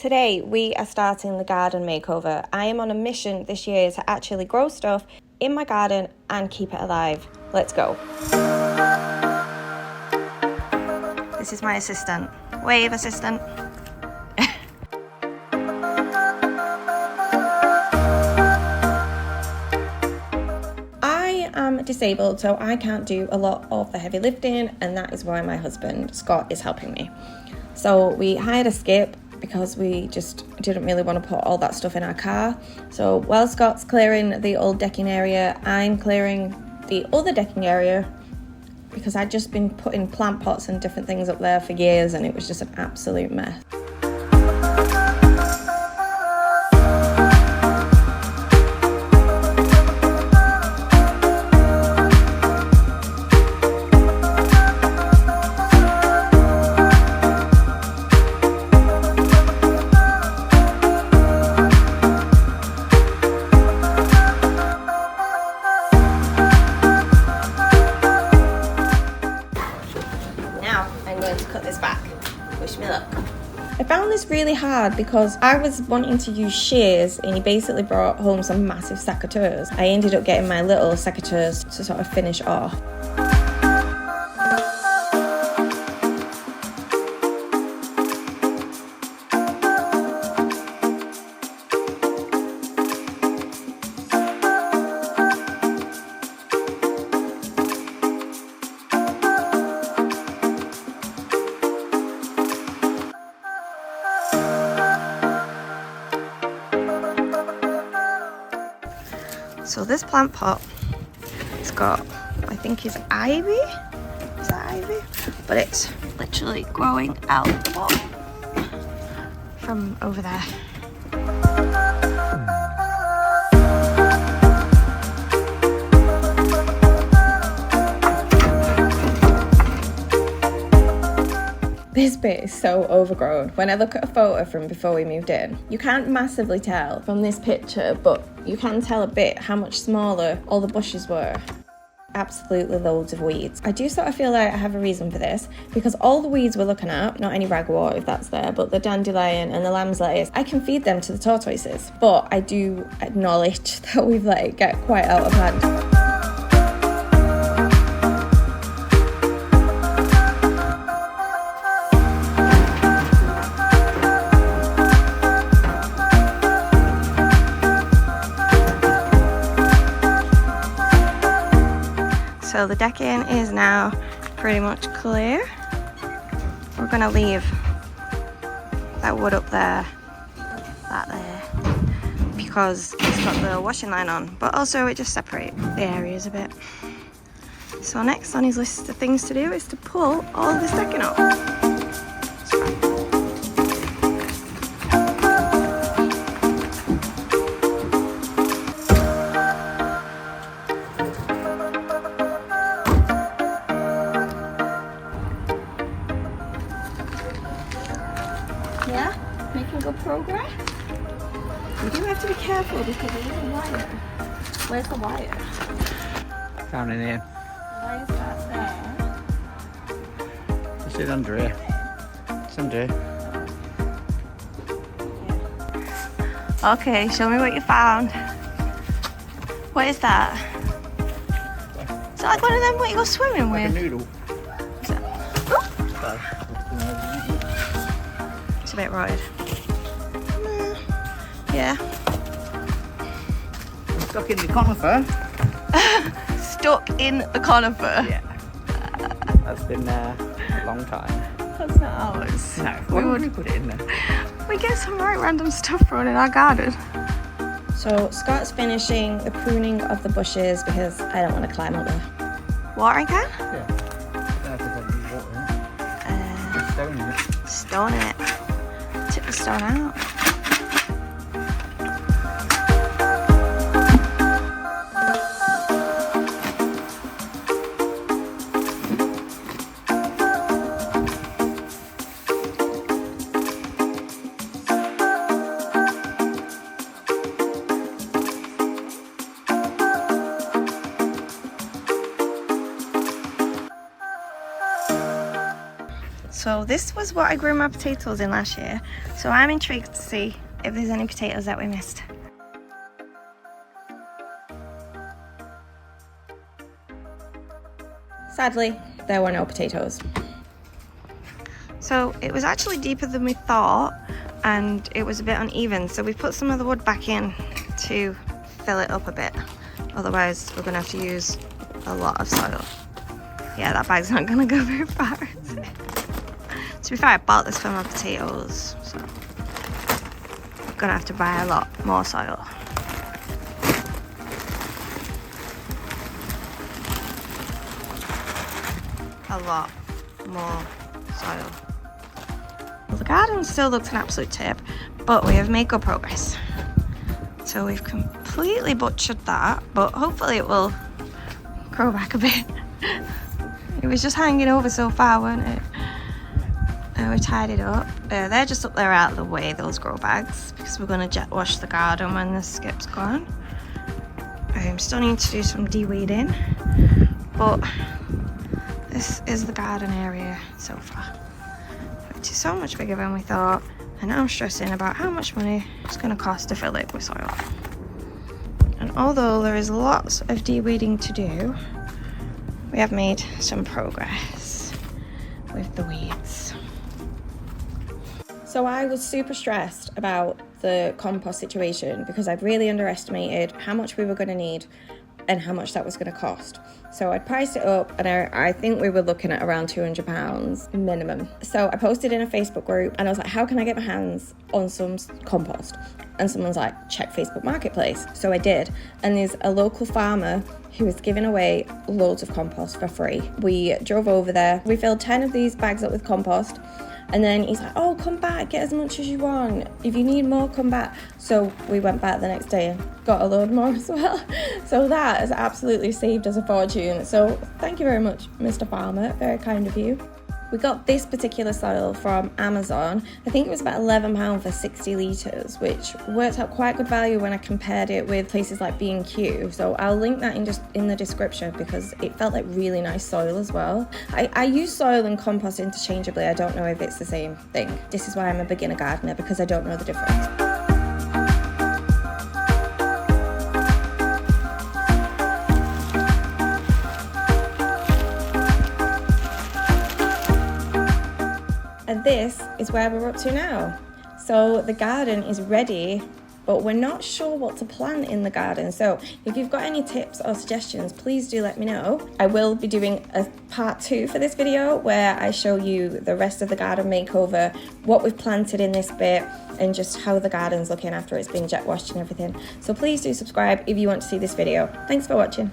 Today we are starting the garden makeover. I am on a mission this year to actually grow stuff in my garden and keep it alive. Let's go. This is my assistant. Wave, assistant. I am disabled, so I can't do a lot of the heavy lifting, and that is why my husband Scott is helping me. So we hired a skip because we just didn't really want to put all that stuff in our car. So while Scott's clearing the old decking area, I'm clearing the other decking area because I'd just been putting plant pots and different things up there for years and it was just an absolute mess. I found this really hard because I was wanting to use shears and he basically brought home some massive secateurs. I ended up getting my little secateurs to sort of finish off. So this plant pot, it's got, I think it's ivy, is that ivy? But it's literally growing out the bottom from over there. This bit is so overgrown. When I look at a photo from before we moved in, you can't massively tell from this picture, but you can tell a bit how much smaller all the bushes were. Absolutely loads of weeds. I do sort of feel like I have a reason for this, because all the weeds we're looking at, not any ragwort if that's there, but the dandelion and the lamb's lettuce, I can feed them to the tortoises, but I do acknowledge that we've let it get quite out of hand. So the decking is now pretty much clear. We're gonna leave that wood up there, that there, because it's got the washing line on, but also it just separates the areas a bit. So next on his list of things to do is to pull all this decking up. Yeah, making good progress. We do have to be careful because there is a wire. Where's the wire? Down in here. Why is that there? Is it under here? It's under here. Yeah. Okay, show me what you found. What is that? Is that like one of them what you go swimming Like with? a noodle. Is that... Oh. It's a bit rotted. Yeah. I'm stuck in the conifer. Stuck in the conifer. Yeah. That's been there a long time. That's not ours. No, why would we put it in there? We get some right random stuff thrown in our garden. So Scott's finishing the pruning of the bushes because I don't want to climb up there. Watering can? Yeah. I don't know if there's any water in it. Stone in it. Stone in it. Tip the stone out. So this was what I grew my potatoes in last year. So I'm intrigued to see if there's any potatoes that we missed. Sadly, there were no potatoes. So it was actually deeper than we thought, and it was a bit uneven. So we put some of the wood back in to fill it up a bit. Otherwise, we're gonna have to use a lot of soil. Yeah, that bag's not gonna go very far, is it? To be fair, I bought this for my potatoes, so I'm gonna have to buy a lot more soil. A lot more soil. Well, the garden still looks an absolute tip, but we have made good progress. So we've completely butchered that, but hopefully it will grow back a bit. It was just hanging over so far, weren't it? And we tied it up. They're just up there out of the way, those grow bags, because we're going to jet wash the garden when the skip's gone. Still need to do some de-weeding, but this is the garden area so far, which is so much bigger than we thought, and I'm stressing about how much money it's going to cost to fill it with soil. And although there is lots of de-weeding to do, we have made some progress with the weeds. So I was super stressed about the compost situation because I'd really underestimated how much we were going to need and how much that was going to cost. So I'd priced it up, and I think we were looking at around £200 minimum. So I posted in a Facebook group and I was like, how can I get my hands on some compost? And someone's like, check Facebook Marketplace. So I did, and there's a local farmer who was giving away loads of compost for free. We drove over there, we filled 10 of these bags up with compost, and then he's like, oh, come back, get as much as you want. If you need more, come back. So we went back the next day and got a load more as well. So that has absolutely saved us a fortune. So thank you very much, Mr. Farmer, very kind of you. We got this particular soil from Amazon. I think it was about £11 for 60 litres, which worked out quite good value when I compared it with places like B&Q. So I'll link that in the description because it felt like really nice soil as well. I use soil and compost interchangeably. I don't know if it's the same thing. This is why I'm a beginner gardener, because I don't know the difference. And this is where we're up to now. So the garden is ready, but we're not sure what to plant in the garden. So if you've got any tips or suggestions, please do let me know. I will be doing a part 2 for this video where I show you the rest of the garden makeover, what we've planted in this bit, and just how the garden's looking after it's been jet washed and everything. So please do subscribe if you want to see this video. Thanks for watching.